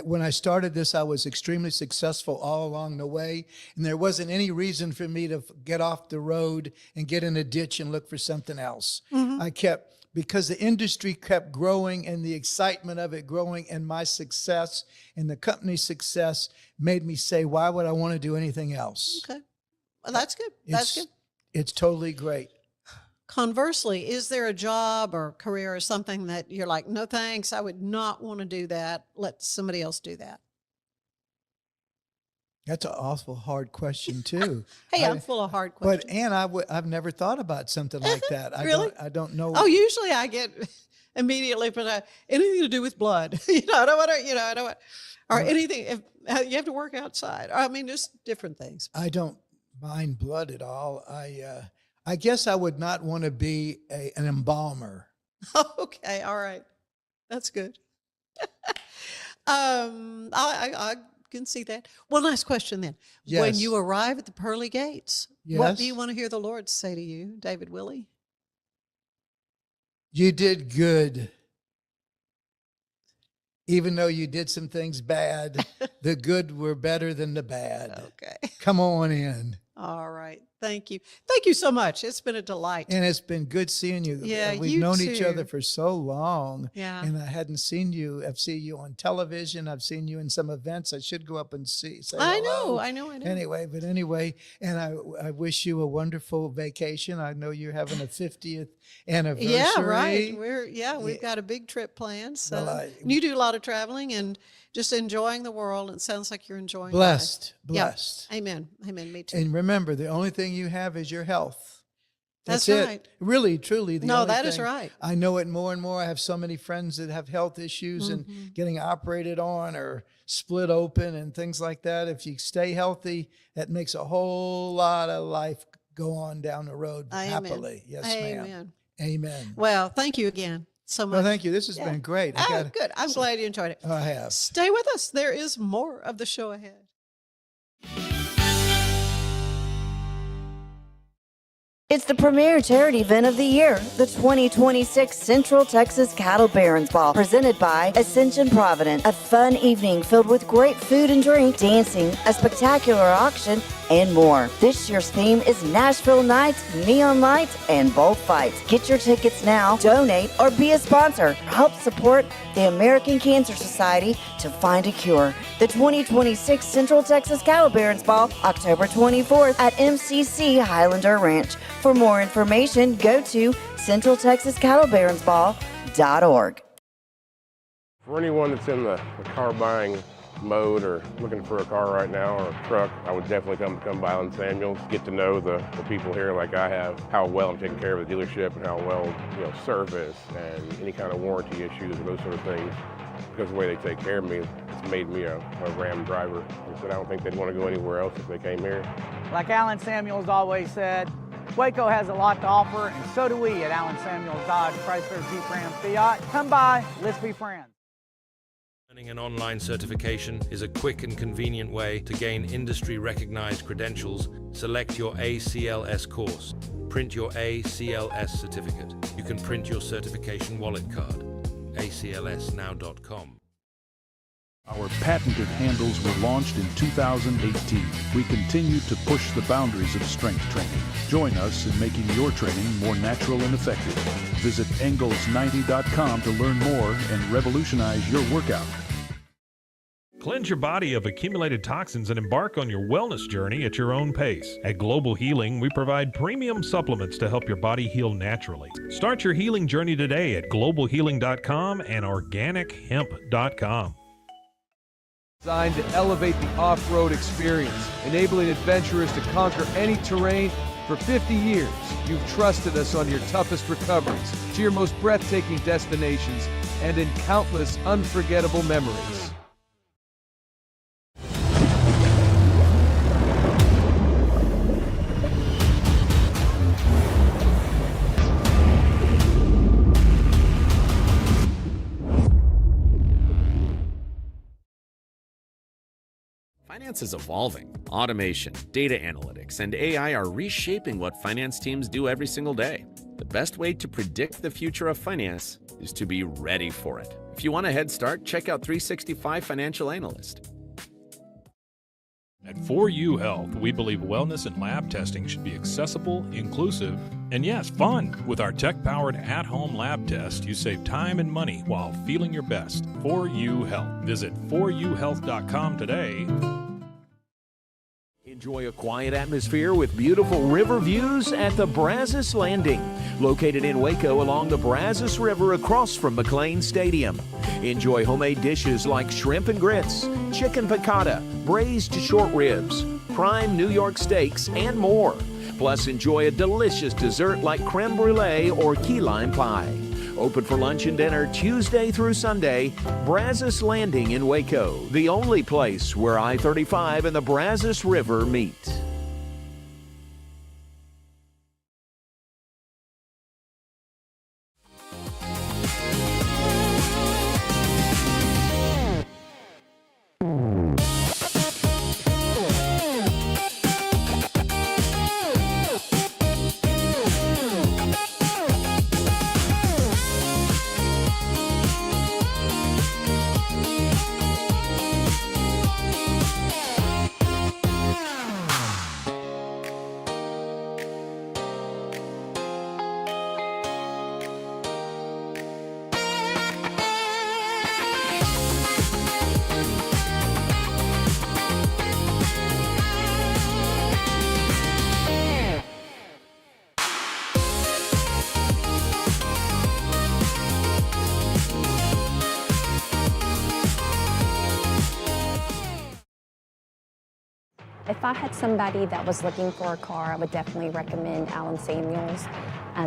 when I started this, I was extremely successful all along the way, and there wasn't any reason for me to get off the road and get in a ditch and look for something else. Because the industry kept growing and the excitement of it growing, and my success and the company's success made me say, why would I want to do anything else? Okay. Well, that's good. That's good. It's totally great. Conversely, is there a job or career or something that you're like, no thanks, I would not want to do that. Let somebody else do that. That's an awful hard question too. Hey, I'm full of hard questions. But Ann, I've never thought about something like that. Really? I don't know. Oh, usually I get immediately, but anything to do with blood. I don't want to. I don't want, or anything. If you have to work outside. I mean, just different things. I don't mind blood at all. I guess I would not want to be an embalmer. Okay, all right, that's good. I can see that. One last question then. Yes. When you arrive at the pearly gates, what Yes. do you want to hear the Lord say to you, David Willie? You did good. Even though you did some things bad, the good were better than the bad. Okay. Come on in. All right. Thank you. Thank you so much. It's been a delight. And it's been good seeing you. Yeah, We've you known each too. other for so long. Yeah. And I hadn't seen you. I've seen you on television. I've seen you in some events. I should go up and say hello. I know. Anyway, and I wish you a wonderful vacation. I know you're having a 50th anniversary. Yeah, right. We've got a big trip planned. So Well, you do a lot of traveling and just enjoying the world. It sounds like you're enjoying Blessed. life. Yeah. Amen. Me too. And remember, the only thing you have is your health. That's it. right. Really, truly. That is right. I know it more and more. I have so many friends that have health issues Mm-hmm. and getting operated on or split open and things like that. If you stay healthy, that makes a whole lot of life go on down the road happily. Yes, ma'am. Amen. Well, thank you again so much. Well, thank you. This has been great. Good. I'm glad you enjoyed it. I have. Stay with us. There is more of the show ahead. It's the premier charity event of the year, the 2026 Central Texas Cattle Barons Ball, presented by Ascension Provident. A fun evening filled with great food and drink, dancing, a spectacular auction, and more. This year's theme is Nashville Nights, Neon Lights, and Bullfights. Get your tickets now, donate, or be a sponsor. Help support the American Cancer Society to find a cure. The 2026 Central Texas Cattle Barons Ball, October 24th at MCC Highlander Ranch. For more information, go to centraltexascattlebaronsball.org. For anyone that's in the car buying mode or looking for a car right now or a truck, I would definitely come by Alan Samuels, get to know the people here like I have, how well I'm taking care of the dealership and how well, service and any kind of warranty issues or those sort of things. Because the way they take care of me, it's made me a Ram driver. I said I don't think they'd want to go anywhere else if they came here. Like Alan Samuels always said, Waco has a lot to offer, and so do we at Alan Samuels Dodge, Chrysler, Jeep, Ram, Fiat. Come by, let's be friends. Earning an online certification is a quick and convenient way to gain industry-recognized credentials. Select your ACLS course. Print your ACLS certificate. You can print your certification wallet card. aclsnow.com. Our patented handles were launched in 2018. We continue to push the boundaries of strength training. Join us in making your training more natural and effective. Visit Engels90.com to learn more and revolutionize your workout. Cleanse your body of accumulated toxins and embark on your wellness journey at your own pace. At Global Healing, we provide premium supplements to help your body heal naturally. Start your healing journey today at globalhealing.com and organichemp.com. Designed to elevate the off-road experience, enabling adventurers to conquer any terrain. For 50 years, you've trusted us on your toughest recoveries, to your most breathtaking destinations, and in countless unforgettable memories. Finance is evolving. Automation, data analytics, and AI are reshaping what finance teams do every single day. The best way to predict the future of finance is to be ready for it. If you want a head start, check out 365 Financial Analyst. At 4U Health, we believe wellness and lab testing should be accessible, inclusive, and yes, fun. With our tech-powered at-home lab test, you save time and money while feeling your best. 4U Health. Visit 4uhealth.com today. Enjoy a quiet atmosphere with beautiful river views at the Brazos Landing, located in Waco along the Brazos River across from McLean Stadium. Enjoy homemade dishes like shrimp and grits, chicken piccata, braised short ribs, prime New York steaks, and more. Plus, enjoy a delicious dessert like creme brulee or key lime pie. Open for lunch and dinner Tuesday through Sunday. Brazos Landing in Waco, the only place where I-35 and the Brazos River meet. If I had somebody that was looking for a car, I would definitely recommend Alan Samuels.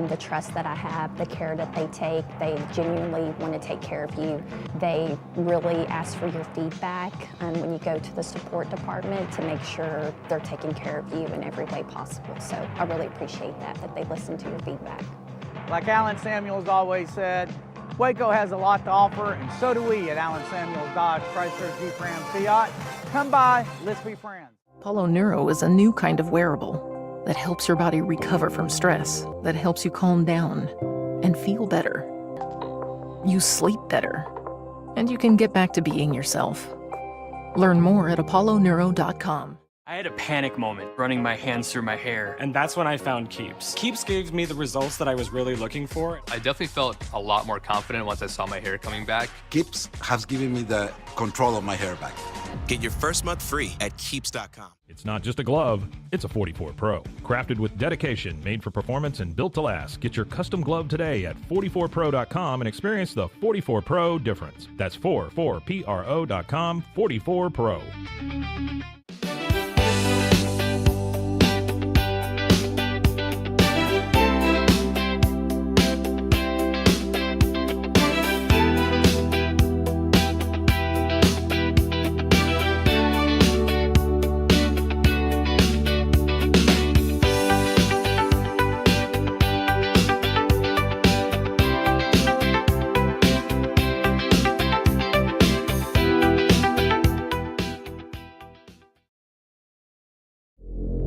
The trust that I have, the care that they take, they genuinely want to take care of you. They really ask for your feedback when you go to the support department to make sure they're taking care of you in every way possible. So I really appreciate that they listen to your feedback. Like Alan Samuels always said, Waco has a lot to offer, and so do we at Alan Samuels Dodge, Chrysler, Jeep, Ram, Fiat. Come by, let's be friends. Apollo Neuro is a new kind of wearable that helps your body recover from stress, that helps you calm down and feel better. You sleep better, and you can get back to being yourself. Learn more at apolloneuro.com. I had a panic moment running my hands through my hair, and that's when I found Keeps. Keeps gave me the results that I was really looking for. I definitely felt a lot more confident once I saw my hair coming back. Keeps has given me the control of my hair back. Get your first month free at Keeps.com. It's not just a glove, it's a 44 Pro. Crafted with dedication, made for performance, and built to last. Get your custom glove today at 44pro.com and experience the 44 Pro difference. That's 44pro.com, 44 Pro.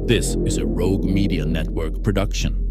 This is a Rogue Media Network production.